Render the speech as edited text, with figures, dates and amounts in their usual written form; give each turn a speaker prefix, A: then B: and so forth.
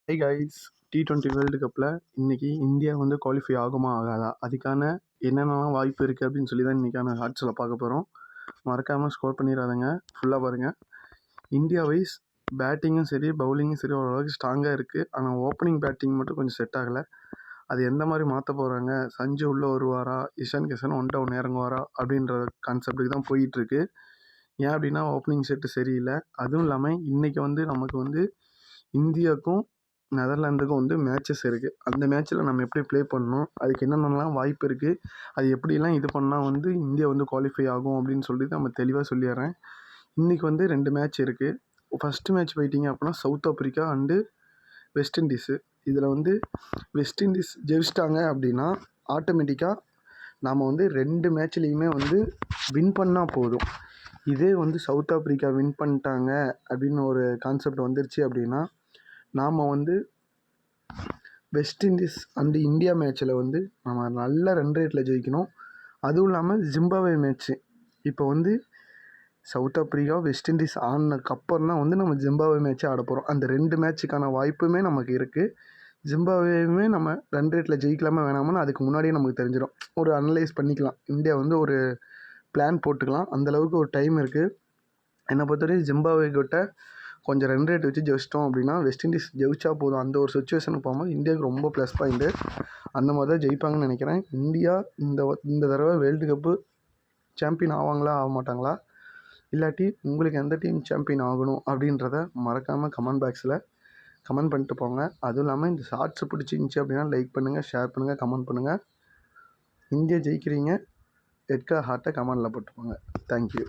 A: Hi guys, T20 world கப்பில் இன்றைக்கி India வந்து குவாலிஃபை ஆகுமா ஆகாதா, அதுக்கான என்னென்னலாம் வாய்ப்பு இருக்குது அப்படின்னு சொல்லி தான் இன்றைக்கான ஹாட்ஸில் பார்க்க போகிறோம். மறக்காமல் ஸ்கோர் பண்ணிடாதங்க, ஃபுல்லாக பாருங்கள். இந்தியா வைஸ் பேட்டிங்கும் சரி பவுலிங்கும் சரி ஓரளவுக்கு ஸ்ட்ராங்காக இருக்குது. ஆனால் ஓப்பனிங் பேட்டிங் மட்டும் கொஞ்சம் செட் ஆகலை. அது எந்த மாதிரி மாற்ற போகிறாங்க, சஞ்சு உள்ளே வருவாரா, இஷான் கிஷன் ஒன் டவுன் இறங்குவாரா அப்படின்ற கான்செப்டுக்கு தான் போயிட்டுருக்கு. ஏன் அப்படின்னா ஓப்பனிங் செட்டு சரியில்லை. அதுவும் இல்லாமல் இன்றைக்கி வந்து நமக்கு வந்து இந்தியாவுக்கும் நெதர்லாந்துக்கும் வந்து மேட்சஸ் இருக்குது. அந்த மேட்ச்சில் நம்ம எப்படி ப்ளே பண்ணணும், அதுக்கு என்னென்னலாம் வாய்ப்பு இருக்குது, அது எப்படிலாம் இது பண்ணால் வந்து இந்தியா வந்து குவாலிஃபை ஆகும் அப்படின்னு சொல்லிட்டு நம்ம தெளிவாக சொல்லிடுறேன். இன்றைக்கி வந்து 2 மேட்ச் இருக்குது. ஃபஸ்ட்டு மேட்ச் போயிட்டிங்க அப்படின்னா south Africa and west Indies. இதில் வந்து வெஸ்ட் இண்டீஸ் ஜெயிச்சிட்டாங்க அப்படின்னா ஆட்டோமேட்டிக்காக நாம் வந்து 2 மேட்ச்லேயுமே வந்து வின் பண்ணால் போதும். இதே வந்து சவுத் ஆப்ரிக்கா வின் பண்ணிட்டாங்க அப்படின்னு ஒரு கான்செப்ட் வந்துருச்சு அப்படின்னா நாம் வந்து வெஸ்ட் இண்டீஸ் அண்டு இந்தியா மேட்ச்சில் வந்து நம்ம நல்ல ரன் ரேட்டில் ஜெயிக்கணும். அதுவும் இல்லாமல் ஜிம்பாப்வே மேட்ச்சு இப்போ வந்து சவுத் ஆப்ரிக்கா வெஸ்ட் இண்டீஸ் ஆனதுக்கப்புறம் தான் வந்து நம்ம ஜிம்பாப்வே மேட்ச்சை ஆட போகிறோம். அந்த 2 மேட்ச்சுக்கான வாய்ப்புமே நமக்கு இருக்குது. ஜிம்பாப்வேயுமே நம்ம ரன் ரேட்டில் ஜெயிக்கலாமா வேணாமான்னு அதுக்கு முன்னாடியே நமக்கு தெரிஞ்சிடும். ஒரு அனலைஸ் பண்ணிக்கலாம், இந்தியா வந்து ஒரு பிளான் போட்டுக்கலாம். அந்தளவுக்கு ஒரு டைம் இருக்குது. என்னை பொறுத்தவரைக்கும் ஜிம்பாப்வே கிட்ட கொஞ்சம் ரன் ரேட் வச்சு ஜெயிச்சிட்டோம் அப்படின்னா வெஸ்ட் இண்டீஸ் ஜெயிச்சா போதும். அந்த ஒரு சுச்சுவேஷனுக்கு போகும்போது இந்தியாவுக்கு ரொம்ப ப்ளஸ் பாயிண்ட்டு. அந்த மாதிரி தான் ஜெயிப்பாங்கன்னு நினைக்கிறேன். இந்தியா இந்த தடவை வேர்ல்டு கப்பு சாம்பியன் ஆவாங்களா ஆக மாட்டாங்களா, இல்லாட்டி உங்களுக்கு எந்த டீம் சாம்பியன் ஆகணும் அப்படின்றத மறக்காமல் கமெண்ட் பாக்ஸில் கமெண்ட் பண்ணிட்டு போங்க. அதுவும் இல்லாமல் இந்த ஷார்ட்ஸ் பிடிச்சிருந்துச்சி அப்படின்னா லைக் பண்ணுங்கள், ஷேர் பண்ணுங்கள், கமெண்ட் பண்ணுங்கள். இந்தியா ஜெயிக்கிறீங்க, ரெட் கலர் ஹார்ட்டை கமெண்டில் போட்டுப்போங்க. தேங்க்யூ.